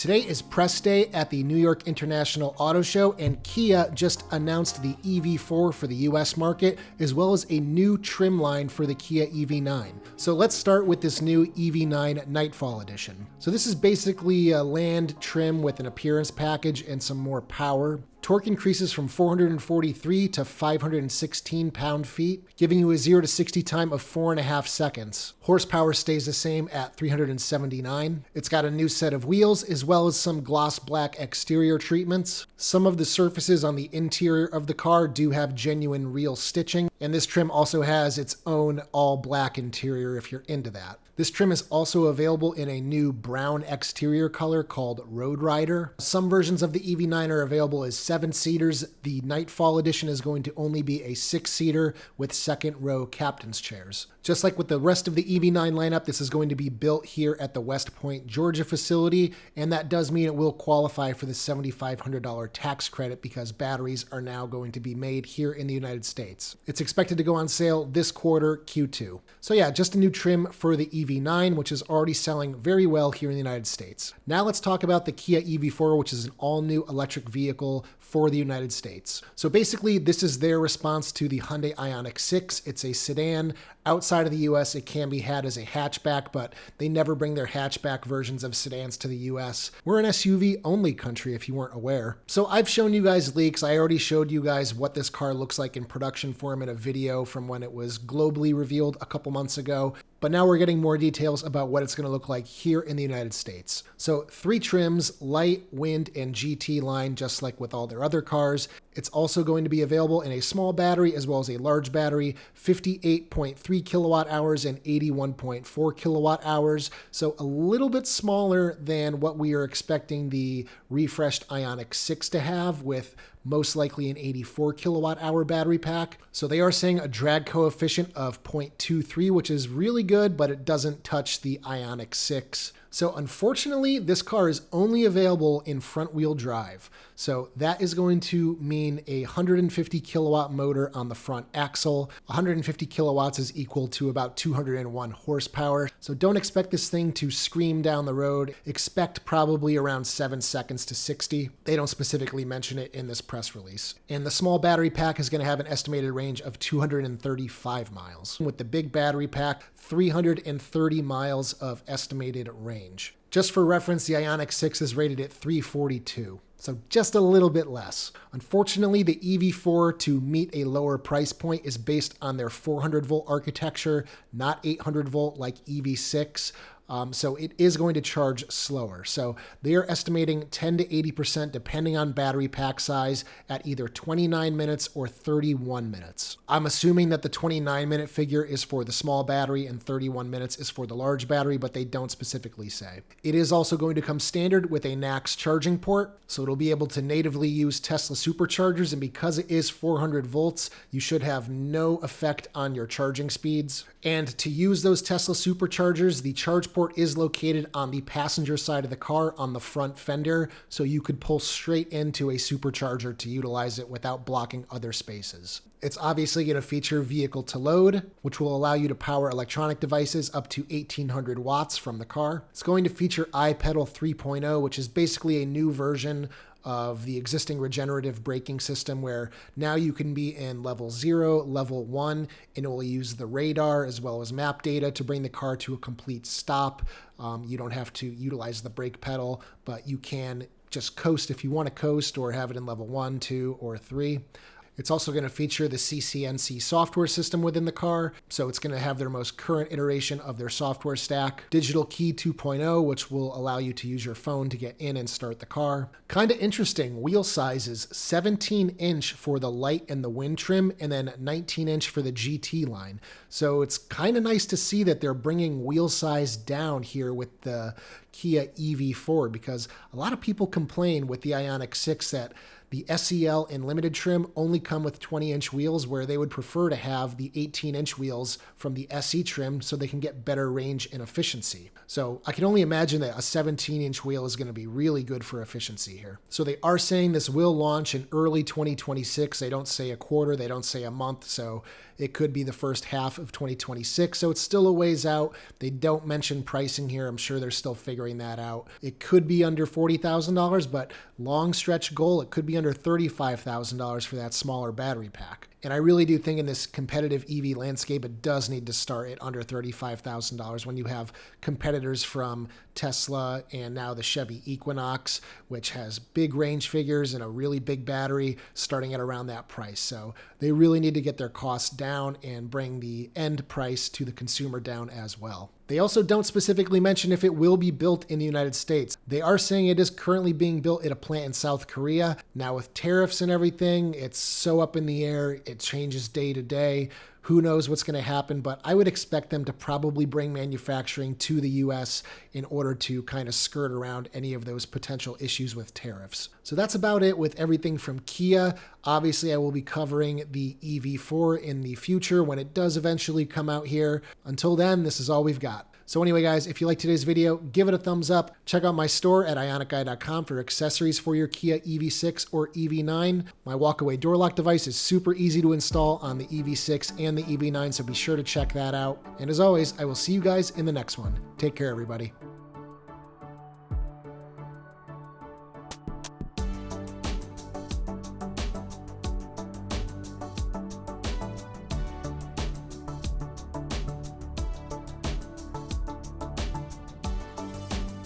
Today is press day at the New York International Auto Show, and Kia just announced the EV4 for the US market, as well as a new trim line for the Kia EV9. So let's start with this new EV9 Nightfall edition. So this is basically a land trim with an appearance package and some more power. Torque increases from 443 to 516 pound-feet, giving you a 0 to 60 time of 4.5 seconds. Horsepower stays the same at 379. It's got a new set of wheels, as well as some gloss black exterior treatments. Some of the surfaces on the interior of the car do have genuine real stitching, and this trim also has its own all-black interior if you're into that. This trim is also available in a new brown exterior color called Road Rider. Some versions of the EV9 are available as 7-seaters. The Nightfall edition is going to only be a 6-seater with second-row captain's chairs. Just like with the rest of the EV9 lineup, this is going to be built here at the West Point, Georgia facility, and that does mean it will qualify for the $7,500 tax credit because batteries are now going to be made here in the United States. It's expected to go on sale this quarter, Q2. So yeah, just a new trim for the EV9, which is already selling very well here in the United States. Now let's talk about the Kia EV4, which is an all-new electric vehicle for the United States. So basically, this is their response to the Hyundai Ioniq 6. It's a sedan. Outside of the US, it can be had as a hatchback, but they never bring their hatchback versions of sedans to the US. We're an SUV-only country, if you weren't aware. So I've shown you guys leaks. I already showed you guys what this car looks like in production form in a video from when it was globally revealed a couple months ago. But now we're getting more details about what it's going to look like here in the United States. So 3 trims, light, wind, and GT line, just like with all their other cars. It's also going to be available in a small battery as well as a large battery, 58.3 kilowatt hours and 81.4 kilowatt hours. So a little bit smaller than what we are expecting the refreshed Ioniq 6 to have, with most likely an 84 kilowatt hour battery pack. So they are saying a drag coefficient of 0.23, which is really good, but it doesn't touch the Ioniq 6. So unfortunately, this car is only available in front wheel drive. So that is going to mean a 150 kilowatt motor on the front axle. 150 kilowatts is equal to about 201 horsepower. So don't expect this thing to scream down the road. Expect probably around 7 seconds to 60. They don't specifically mention it in this press release. And the small battery pack is going to have an estimated range of 235 miles. With the big battery pack, 330 miles of estimated range. Just for reference, the Ioniq 6 is rated at 342. So just a little bit less. Unfortunately, the EV4, to meet a lower price point, is based on their 400 volt architecture, not 800 volt like EV6. So it is going to charge slower. So they are estimating 10 to 80% depending on battery pack size at either 29 minutes or 31 minutes. I'm assuming that the 29-minute figure is for the small battery and 31 minutes is for the large battery, but they don't specifically say. It is also going to come standard with a NACS charging port, so it'll be able to natively use Tesla superchargers, and because it is 400 volts, you should have no effect on your charging speeds. And to use those Tesla superchargers, the charge port is located on the passenger side of the car on the front fender, so you could pull straight into a supercharger to utilize it without blocking other spaces. It's obviously going to feature vehicle to load, which will allow you to power electronic devices up to 1800 watts from the car. It's going to feature iPedal 3.0, which is basically a new version of the existing regenerative braking system, where now you can be in level 0, level 1, and it will use the radar as well as map data to bring the car to a complete stop. You don't have to utilize the brake pedal, but you can just coast if you want to coast, or have it in level 1, 2, or 3. It's also going to feature the CCNC software system within the car, so it's going to have their most current iteration of their software stack. Digital Key 2.0, which will allow you to use your phone to get in and start the car. Kind of interesting, wheel sizes, 17-inch for the light and the wind trim, and then 19-inch for the GT line. So it's kind of nice to see that they're bringing wheel size down here with the Kia EV4, because a lot of people complain with the Ioniq 6 that the SEL and limited trim only come with 20-inch wheels, where they would prefer to have the 18-inch wheels from the SE trim so they can get better range and efficiency. So I can only imagine that a 17-inch wheel is going to be really good for efficiency here. So they are saying this will launch in early 2026. They don't say a quarter, they don't say a month, so it could be the first half of 2026, so it's still a ways out. They don't mention pricing here. I'm sure they're still figuring that out. It could be under $40,000, but long stretch goal, it could be under $35,000 for that smaller battery pack. And I really do think in this competitive EV landscape, it does need to start at under $35,000 when you have competitors from Tesla and now the Chevy Equinox, which has big range figures and a really big battery starting at around that price. So they really need to get their costs down and bring the end price to the consumer down as well. They also don't specifically mention if it will be built in the United States. They are saying it is currently being built at a plant in South Korea. Now with tariffs and everything, it's so up in the air. It changes day to day. Who knows what's going to happen, but I would expect them to probably bring manufacturing to the US in order to kind of skirt around any of those potential issues with tariffs. So that's about it with everything from Kia. Obviously, I will be covering the EV4 in the future when it does eventually come out here. Until then, this is all we've got. So anyway, guys, if you liked today's video, give it a thumbs up. Check out my store at ioniqguy.com for accessories for your Kia EV6 or EV9. My walkaway door lock device is super easy to install on the EV6 and the EV9, so be sure to check that out. And as always, I will see you guys in the next one. Take care, everybody.